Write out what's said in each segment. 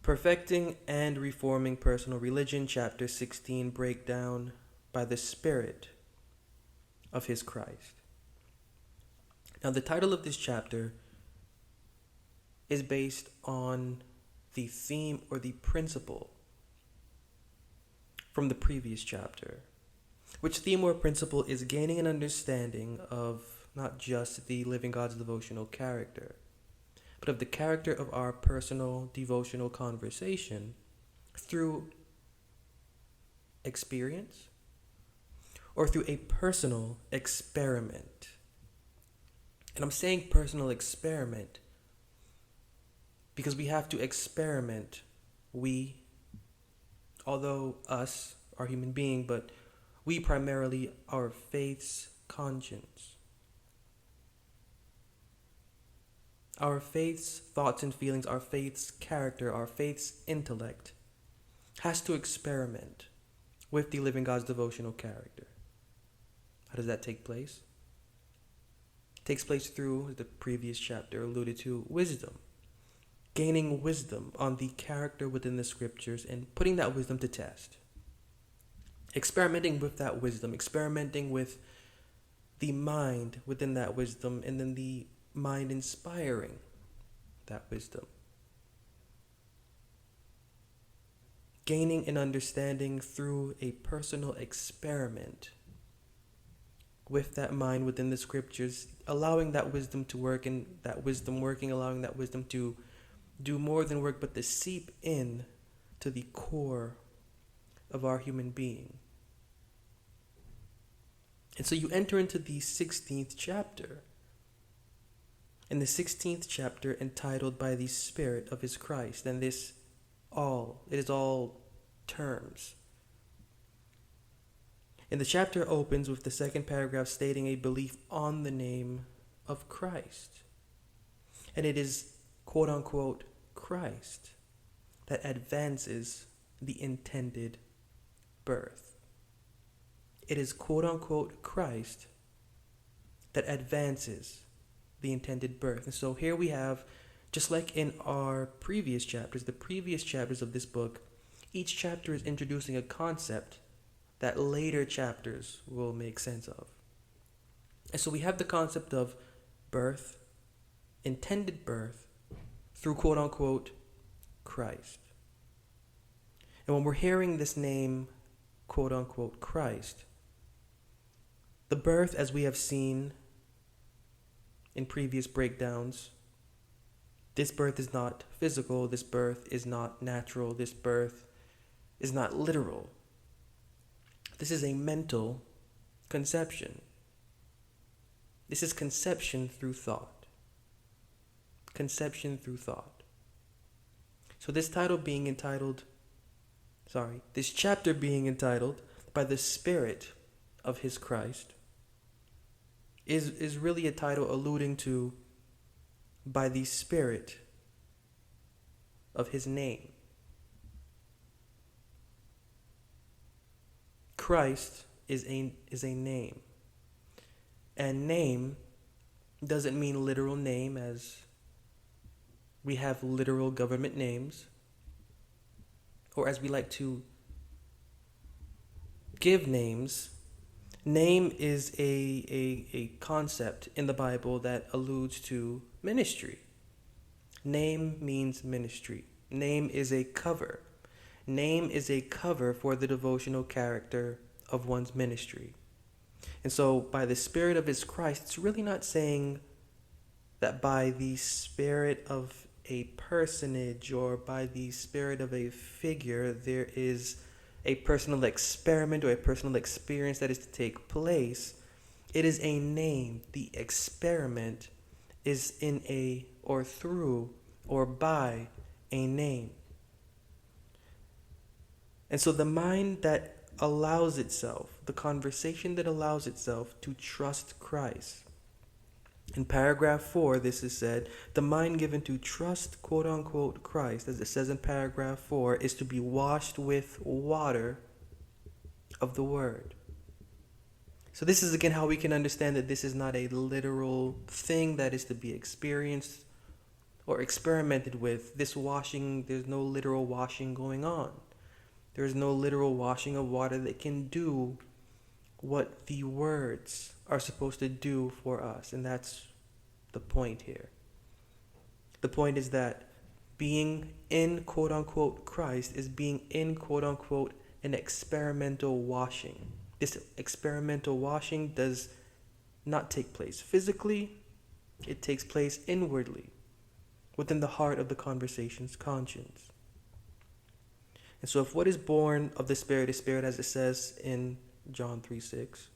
Perfecting and Reforming Personal Religion, Chapter 16, Breakdown by the Spirit of His Christ. Now, the title of this chapter is based on the theme or the principle from the previous chapter, which theme or principle is gaining an understanding of not just the living God's devotional character, but of the character of our personal devotional conversation through experience or through a personal experiment. And I'm saying personal experiment because we have to experiment. Although us are human being, but we primarily our faith's conscience. Our faith's thoughts and feelings, our faith's character, our faith's intellect has to experiment with the living God's devotional character. How does that take place? It takes place through the previous chapter alluded to wisdom. Gaining wisdom on the character within the scriptures and putting that wisdom to test. Experimenting with that wisdom, experimenting with the mind within that wisdom, and then the mind inspiring that wisdom. Gaining an understanding through a personal experiment with that mind within the scriptures, allowing that wisdom to work, and that wisdom working, allowing that wisdom to do more than work, but to seep in to the core of our human being. And so you enter into the 16th chapter. In the 16th chapter, entitled By the Spirit of His Christ. And it is all terms. And the chapter opens with the second paragraph stating a belief on the name of Christ. And it is, quote unquote, Christ that advances the intended birth. It is, quote unquote, Christ that advances the intended birth. And so here we have, just like in our previous chapters, the previous chapters of this book, each chapter is introducing a concept that later chapters will make sense of. And so we have the concept of birth, intended birth, through quote unquote Christ. And when we're hearing this name, quote unquote Christ, the birth, as we have seen in previous breakdowns, this birth is not physical, this birth is not natural, this birth is not literal. This is a mental conception. This is conception through thought. Conception through thought. So this chapter being entitled, By the Spirit of His Christ, is really a title alluding to by the Spirit of His name. Christ is a name. And name doesn't mean literal name, as we have literal government names, or as we like to give names. Name is a concept in the Bible that alludes to ministry. Name means ministry. Name is a cover. Name is a cover for the devotional character of one's ministry. And so by the Spirit of His Christ, it's really not saying that by the spirit of a personage or by the spirit of a figure, there is a personal experiment or a personal experience that is to take place. It is a name. The experiment is in a, or through, or by a name. And so the mind that allows itself, the conversation that allows itself to trust Christ. In paragraph 4, this is said, the mind given to trust, quote unquote, Christ, as it says in paragraph 4, is to be washed with water of the word. So this is again how we can understand that this is not a literal thing that is to be experienced or experimented with this washing. There's no literal washing going on. There's no literal washing of water that can do what the words are supposed to do for us. And that's the point here. The point is that being in quote unquote Christ is being in quote unquote an experimental washing. This experimental washing does not take place physically, it takes place inwardly, within the heart of the conversation's conscience. And so if what is born of the Spirit is Spirit, as it says in John 3:6,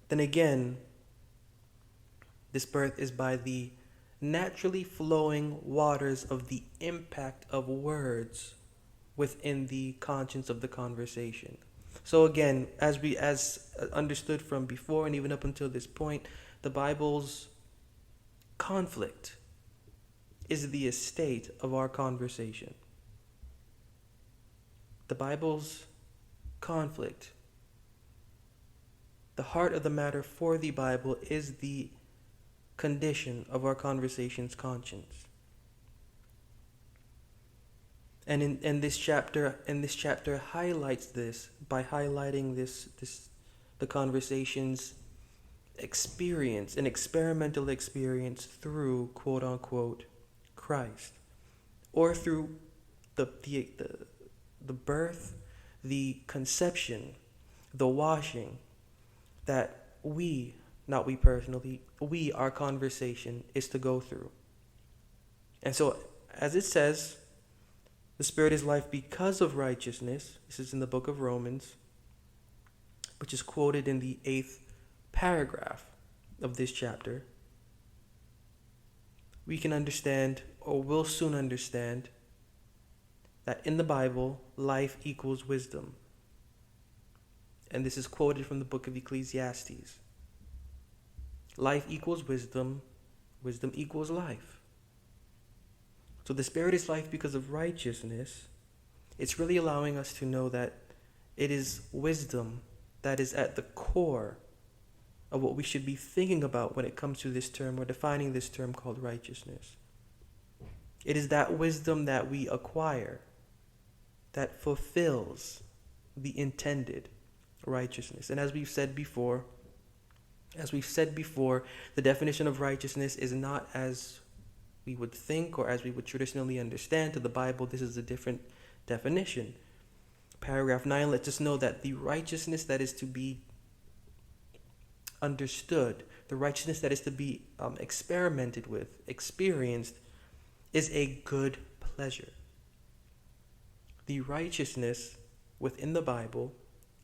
then again, this birth is by the naturally flowing waters of the impact of words within the conscience of the conversation. So again, as understood from before and even up until this point, the Bible's conflict is the estate of our conversation. The Bible's conflict, the heart of the matter for the Bible, is the condition of our conversation's conscience. And in this chapter highlights this by highlighting the conversation's experience, an experimental experience through quote unquote Christ, or through the birth, the conception, the washing that we, not we personally, our conversation is to go through. And so, as it says, the Spirit is life because of righteousness. This is in the book of Romans, which is quoted in the 8th paragraph of this chapter. We can understand, or will soon understand, that in the Bible, life equals wisdom. And this is quoted from the book of Ecclesiastes. Life equals wisdom, wisdom equals life. So the Spirit is life because of righteousness. It's really allowing us to know that it is wisdom that is at the core of what we should be thinking about when it comes to this term, or defining this term called righteousness. It is that wisdom that we acquire that fulfills the intended righteousness. And as we've said before, the definition of righteousness is not as we would think or as we would traditionally understand. To the Bible, this is a different definition. Paragraph 9 lets us know that the righteousness that is to be understood, the righteousness that is to be experimented with, experienced, is a good pleasure. The righteousness within the Bible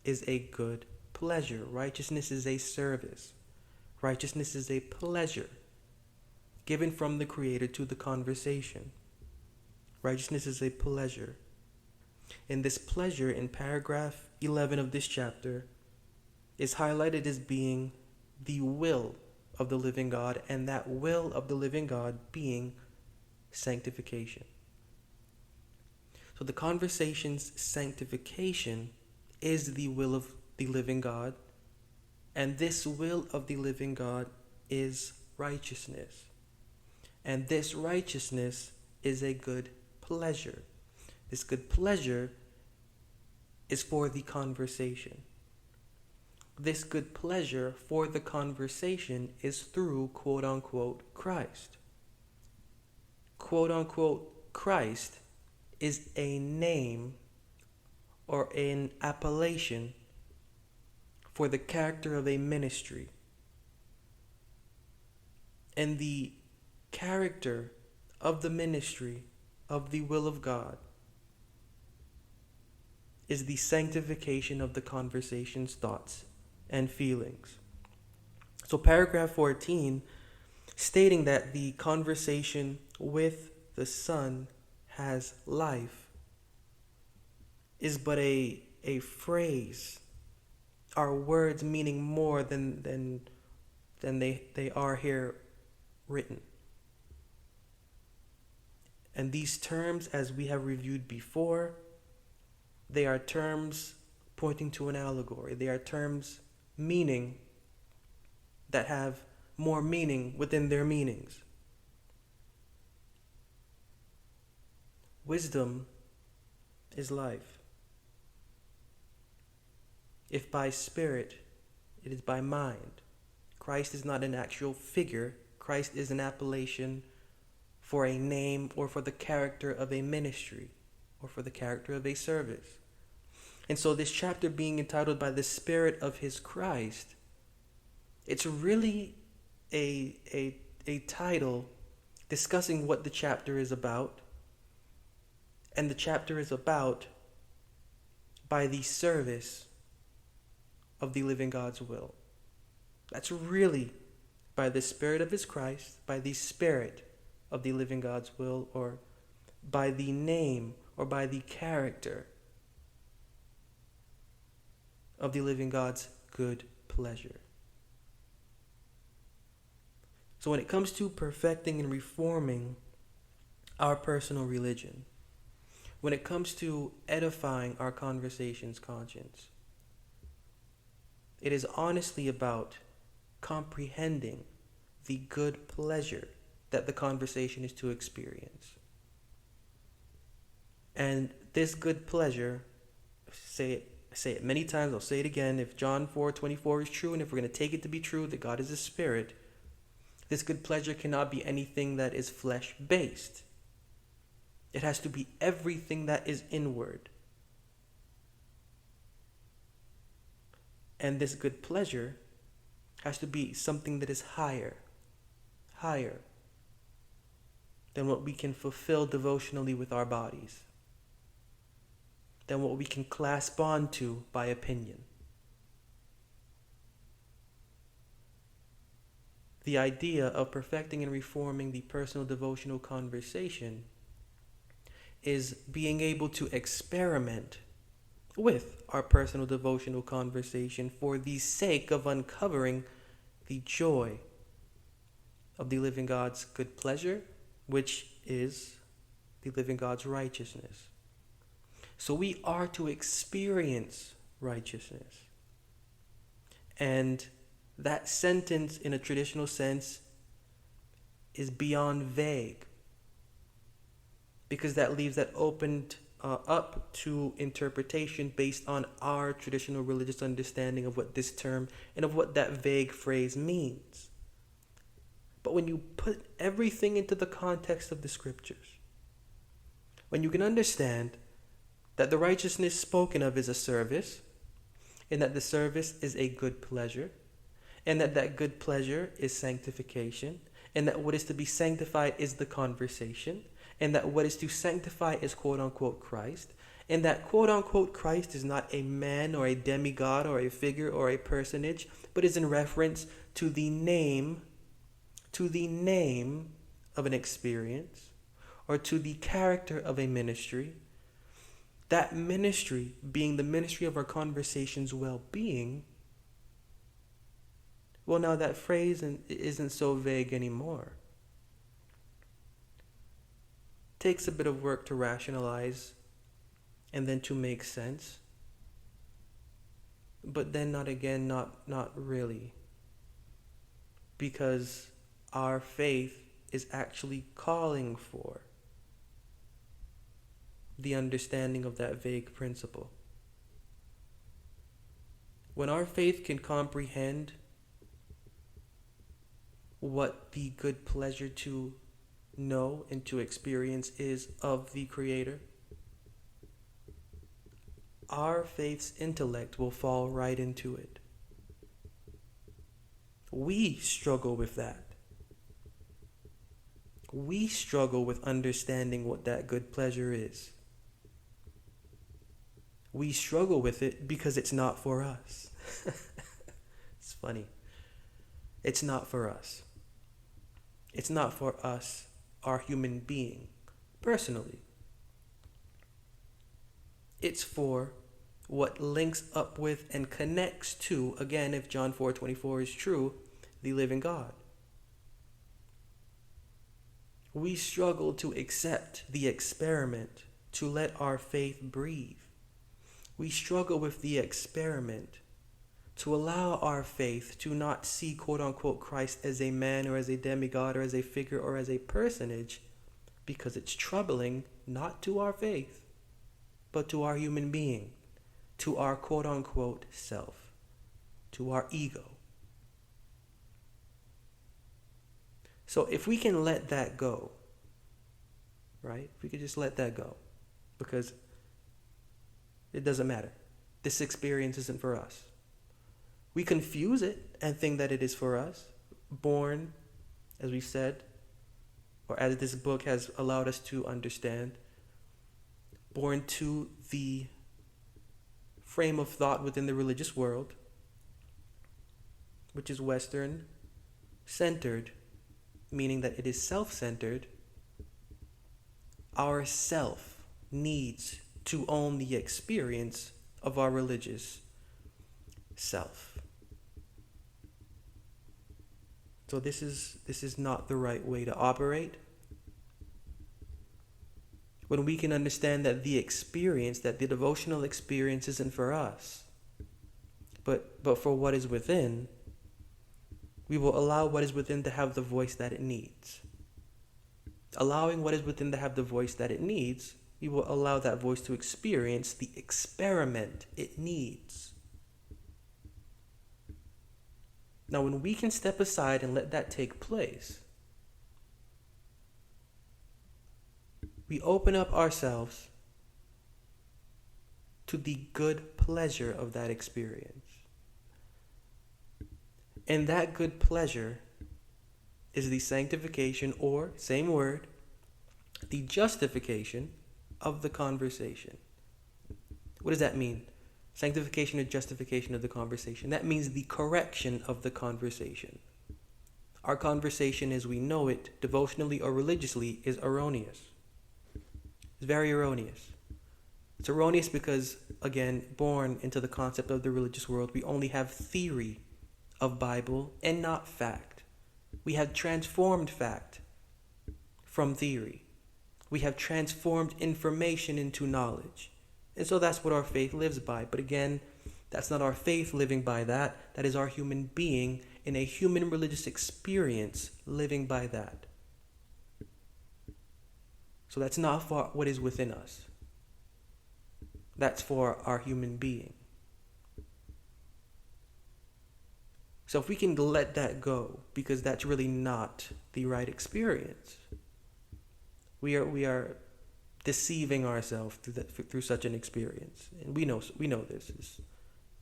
is a good pleasure. Righteousness is a service. Righteousness is a pleasure given from the Creator to the conversation. Righteousness is a pleasure. And this pleasure in paragraph 11 of this chapter is highlighted as being the will of the living God, and that will of the living God being sanctification. So the conversation's sanctification is the will of the living God, and this will of the living God is righteousness. And this righteousness is a good pleasure. This good pleasure is for the conversation. This good pleasure for the conversation is through quote unquote Christ. Quote unquote Christ is a name or an appellation for the character of a ministry. And the character of the ministry of the will of God is the sanctification of the conversation's thoughts and feelings. So paragraph 14, stating that the conversation with the Son has life, is but a phrase, are words meaning more than they are here written. And these terms, as we have reviewed before, they are terms pointing to an allegory. They are terms meaning that have more meaning within their meanings. wisdom is life. If by spirit, it is by mind. Christ is not an actual figure. Christ is an appellation for a name or for the character of a ministry or for the character of a service. And so this chapter being entitled by the Spirit of His Christ, it's really a title discussing what the chapter is about. And the chapter is about by the service of the living God's will. That's really by the Spirit of His Christ, by the Spirit of the living God's will, or by the name or by the character of the living God's good pleasure. So when it comes to perfecting and reforming our personal religion, when it comes to edifying our conversation's conscience, it is honestly about comprehending the good pleasure that the conversation is to experience. And this good pleasure, say it many times, I'll say it again, if John 4:24 is true, and if we're going to take it to be true that God is a spirit, this good pleasure cannot be anything that is flesh-based. It has to be everything that is inward. And this good pleasure has to be something that is higher than what we can fulfill devotionally with our bodies, than what we can clasp on to by opinion. The idea of perfecting and reforming the personal devotional conversation is being able to experiment with our personal devotional conversation for the sake of uncovering the joy of the living God's good pleasure, which is the living God's righteousness. So we are to experience righteousness. And that sentence, in a traditional sense, is beyond vague, because that leaves that opened up to interpretation based on our traditional religious understanding of what this term and of what that vague phrase means. But when you put everything into the context of the scriptures, when you can understand that the righteousness spoken of is a service, and that the service is a good pleasure, and that that good pleasure is sanctification, and that what is to be sanctified is the conversation, and that what is to sanctify is quote-unquote Christ, and that quote-unquote Christ is not a man or a demigod or a figure or a personage, but is in reference to the name of an experience, or to the character of a ministry. That ministry being the ministry of our conversation's well-being. Well, now that phrase isn't so vague anymore. Takes a bit of work to rationalize and then to make sense. But then not really. Because our faith is actually calling for the understanding of that vague principle. When our faith can comprehend what the good pleasure to know and to experience is of the Creator, our faith's intellect will fall right into it. We struggle with that. We struggle with understanding what that good pleasure is. We struggle with it because it's not for us. It's funny. It's not for us. It's not for us, our human being, personally. It's for what links up with and connects to, again, if John 4:24 is true, the living God. We struggle to accept the experiment, to let our faith breathe. We struggle with the experiment to allow our faith to not see quote-unquote Christ as a man or as a demigod or as a figure or as a personage, because it's troubling not to our faith, but to our human being, to our quote-unquote self, to our ego. So if we can let that go, right? If we could just let that go, because it doesn't matter. This experience isn't for us. We confuse it and think that it is for us. Born, as we've said, or as this book has allowed us to understand, born to the frame of thought within the religious world, which is Western centered, meaning that it is self-centered. Our self needs to own the experience of our religious self. So this is not the right way to operate. When we can understand that the experience, that the devotional experience isn't for us, but for what is within, we will allow what is within to have the voice that it needs. Allowing what is within to have the voice that it needs, we will allow that voice to experience the experiment it needs. Now, when we can step aside and let that take place, we open up ourselves to the good pleasure of that experience. And that good pleasure is the sanctification, or, same word, the justification of the conversation. What does that mean? Sanctification or justification of the conversation. That means the correction of the conversation. Our conversation as we know it, devotionally or religiously, is erroneous. It's very erroneous. It's erroneous because, again, born into the concept of the religious world, we only have theory of Bible and not fact. We have transformed fact from theory. We have transformed information into knowledge. And so that's what our faith lives by. But again, that's not our faith living by that. That is our human being in a human religious experience living by that. So that's not for what is within us. That's for our human being. So if we can let that go, because that's really not the right experience, we are deceiving ourselves through such an experience, and we know this.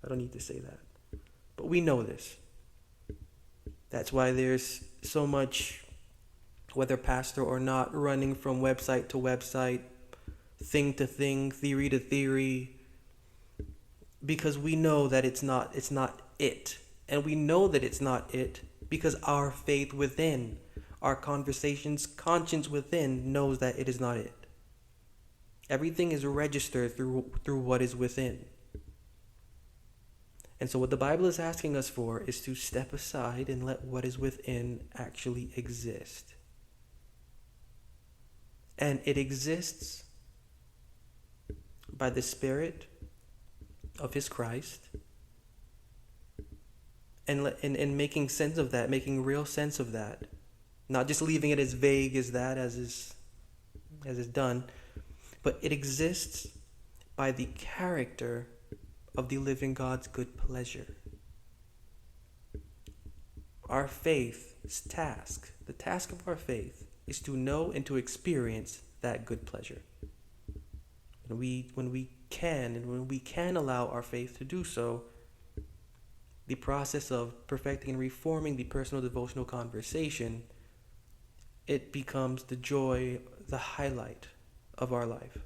I don't need to say that, but we know this. That's why there's so much, whether pastor or not, running from website to website, thing to thing, theory to theory, because we know that it's not it. And we know that it's not it because our faith within, our conversations, conscience within knows that it is not it. Everything is registered through what is within. And so what the Bible is asking us for is to step aside and let what is within actually exist. And it exists by the Spirit of His Christ, and making sense of that, making real sense of that, not just leaving it as vague as that, as is done, but it exists by the character of the living God's good pleasure. Our faith's task, the task of our faith, is to know and to experience that good pleasure. When we can allow our faith to do so, the process of perfecting and reforming the personal devotional conversation, it becomes the joy, the highlight of our life.